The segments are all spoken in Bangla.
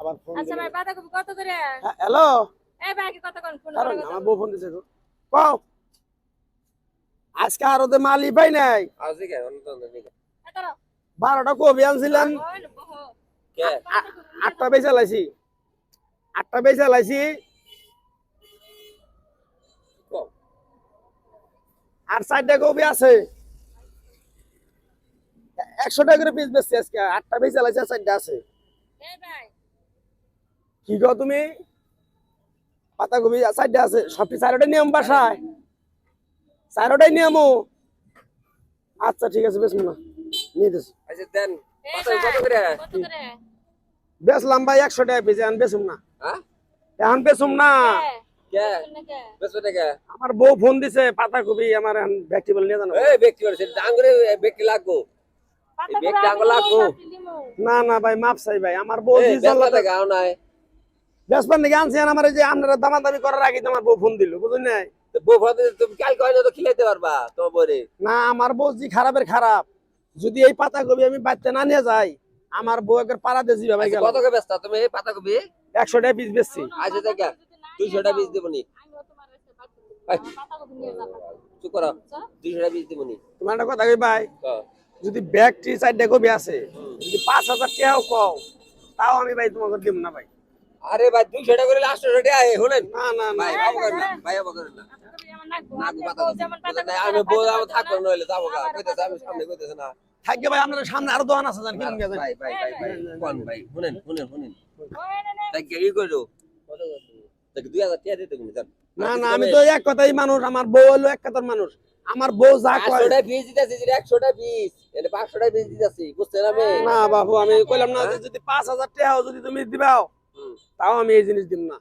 আবার ফোন আচ্ছা ভাই বাঁধাকপি কত করে? হ্যালো এই ভাই কি কত কোন ফোন কারণ করে আমার বউ ফোন দিছে গো কও আজকে আর ওদের মালই পাই নাই আজকে কেন অন্য নেই কত? 12টা কবি আনছিলেন কে 8টা বেচা লাইছি 8টা বেচা লাইছি কম আর 4টা কবি আছে 100 টাকা করে পিস বেচছি আজকে 8টা বেচা লাইছি আর 4টা আছে এই ভাই কি গো তুমি পাতাকপি 4টা আছে সব 4টাই নিয়ম বাসায় 4টাই নিয়মও আচ্ছা ঠিক আছে বেচবো না নিয়ে দিস আচ্ছা দেন এই কত করে কত করে? বেচলাম ভাই 100 টাকা পিস এখন বেচুম না হ্যাঁ এখন বেচুম না কে শুনে কে? বেসো টাকা আমার বউ ফোন দিছে পাতাকপি আমার ভেজিটেবল নিয়ে জানো এই ব্যক্তি করে ডাঙ্গরে ব্যক্তি লাগবো এই ব্যক্তি আঙ্গ লাগবো না না ভাই মাপ চাই ভাই আমার বউ এই জি বেসো চলে টাকা আও নাই বেচবার নাকি আনছি আমার এই যে আপনারা দামাদামি করার আগে তো আমার বউ ফোন দিল বুঝলেন না তো বউ ভাতে তুমি কাল কইনা তো খিলাইতে পারবা তো বরে না আমার বউ জি খারাপের খারাপ যদি এই পাতাকপি আমি বাচ্চা না নিয়ে যাই আমার বউ একবার পাড়া দিয়ে যাবে ভাই গেল কত করে বেচতা তুমি এই পাতা কবি 100 টাকা পিস বেচছি আচ্ছা টাকা 200 টাকা বীজ দেবনি আমিও তোমার কাছে বাঁধাকপি নিয়ে যাব। চুপ করো 200 টাকা বীজ দেবনি তোমার একটা কথা কই ভাই যদি ব্যাগটি 4টা কপি আছে যদি 5000 টাকাও কও তাও আমি ভাই তোমাকে দেব না ভাই আরে ভাই 200 টাকা করে লাস্ট টাকা আয় শুনেন না না না ভাই বাবু করেন না ভাই বাবু করেন না বাঁধাকপি আমার নাকবো। না আপনি পাতা বউ যেমন বাঁধাকপি আমি বউ খারাপ আমি বাঁধাকপি থাকবো না। নইলে যাবো গা কইতেছে আমি সামনে কইতেছে না থাকবে ভাই আপনার সামনে আরো দোকান আছে জান কিনুন গেছেন ভাই ভাই ভাই ভাই কোন ভাই শুনেন শুনেন শুনেন ওই নে নে। তাই কি কইরো তাকে 2000 টাকা দিতে তুমি জান না না আমি তো এক কথাই মানুষ আমার বউ হলো এক কথার মানুষ আমার বউ যা কয় 500 টাকা বীজ দিতেছি 100 টাকা বীজ এনে 500 টাকা বীজ দিতেছি বুঝছেন আমি না বাবু আমি কইলাম না যে যদি 5000 টাকাও যদি তুমি দিবাও তাও আমি এই জিনিস দিব না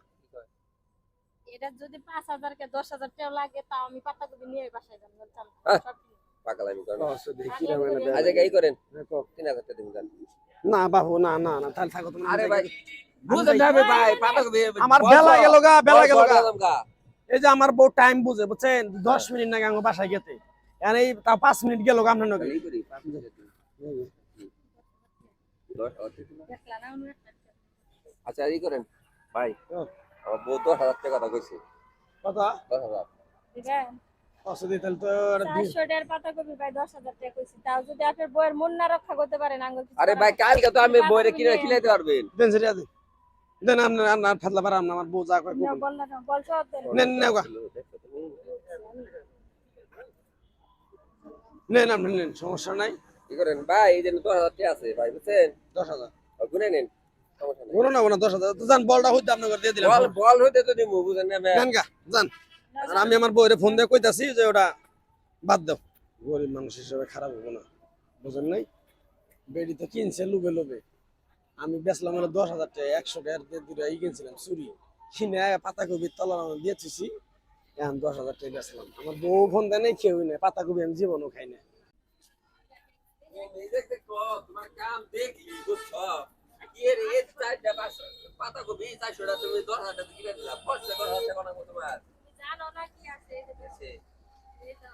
এটা যদি 5000 কে 10000 টাকা লাগে তাও আমি পাতাকপি নিয়ে বাসায় যাব চল হ্যাঁ। সব পাগলামি করেন আচ্ছা দেখি রে মানে আচ্ছা কি করেন 3000 টাকা দিন জান না বাবু না না না তাহলে থাকো তুমি আরে ভাই বুঝেন না ভাই পাতা কবি আমার বেলা গেল গা বেলা গেল গা গা এই যে আমার বউ টাইম বুঝে বুঝছেন 10 মিনিট না গাঙ্গ বাসায় গেতে এখন এই তা 5 মিনিট গেল গা আপনার নগে এই করি 500 টাকা 10 দেখলা না উনি একটা আচ্ছা এই করেন ভাই হ্যাঁ। আমার বউ 10000 টাকা কথা কইছে কথা 10000 দিবেন অসুবিধা তাহলে তো 400 টাকার পাতাকপি ভাই 10000 টাকা কইছি তাও যদি আপনার বউয়ের মন না রক্ষা করতে পারেন আঙ্গুল কিছু আরে করার ভাই নাই। কালকে তো আমি বইরে কিনে খিলাইতে পারবেন দেন সেটা দেন দেন আপনার আপনার ফাতলা পারাম না আমার বউ যা কয় না বল না বল সব দেন নেন নেন গা নেন আপনি নেন সমস্যা নাই কি করেন ভাই এই যে 10000 টাকা আছে ভাই বুঝছেন 10000 গুনে নেন সমস্যা নেই বলো না বলো 10000 তো জান বলটা হইতে আপনাকে দিয়ে দিলাম বল বল হইতে তো দিমু বুঝেন না নেন গা জান আর আমি আমার বউরে ফোন দিয়ে কইতাছি যে ওটা বাদ দাও গরিব মানুষ হিসেবে খারাপ হবো না বুঝেন নাই বেডি তো কিনছে লোভে লোভে আমি বেচলাম হলো 10,000 টাকা 100 টাকার দিয়ে দুটো ই কিনছিলাম চুরি কিনে পাতাকপির তলা দিয়ে দিয়েছি এখন 10,000 টাকা বেচলাম আমার বউ ফোন দেয় নাই কেউই নাই পাতাকপি আমি জীবনও খাই না এই দেখতে কো তোমার কাম দেখলি বুঝছো কি এর এই চাইটা বাস পাতা কবি 400 টাকা তুমি 10000 টাকা কিনে দিলা ফসলে 10000 টাকা বানাবো তোমার জানো না কি আছে এই যে আছে এই তো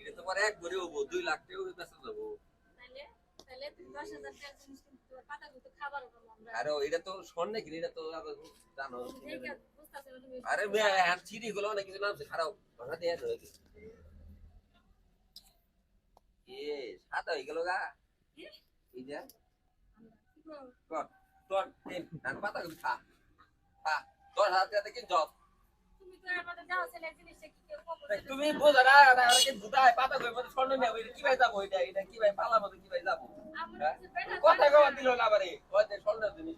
এটা তোমার এক ভরি হবো 2 লাখ টাকা বেচা যাবো তাহলে তাহলে তুমি 10000 টাকা জিনিস কিন্তু পাতাকপি তো খাবার উপর আমরা আরে এটা তো স্বর্ণে কিনে এটা তো জানো দেখে বুঝতাছ না তুমি আরে মেয়ে আর চিড়ি গুলো অনেক কিছু নাম খারাপ ভাষা দিয়ে রয়েছে এ সাদা হয়ে গেল গা এই যে কর তোর তিন আর পাতা কবি খা খা 10,000 টাকা কিন যাও তুমি তো আমাদের যাও ছেলে জিনিসটা কি কেউ কম তুমি বোঝা না আরে বুদায় পাতা কই মধ্যে স্বর্ণ নেই ওই কি ভাই যাবো এটা কি ভাই পালা মধ্যে কি ভাই যাবো আমরা কথা কওয়া দিল না বারে ওই যে স্বর্ণ দিনি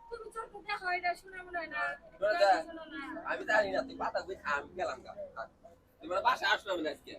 তুমি চোখ দেখো এটা শুনে মনে হয় না শোনো না। শোনো না আমি জানি না তুই পাতা কই খা আমি গেলাম গা তুমি বাসা আসলো না আজকে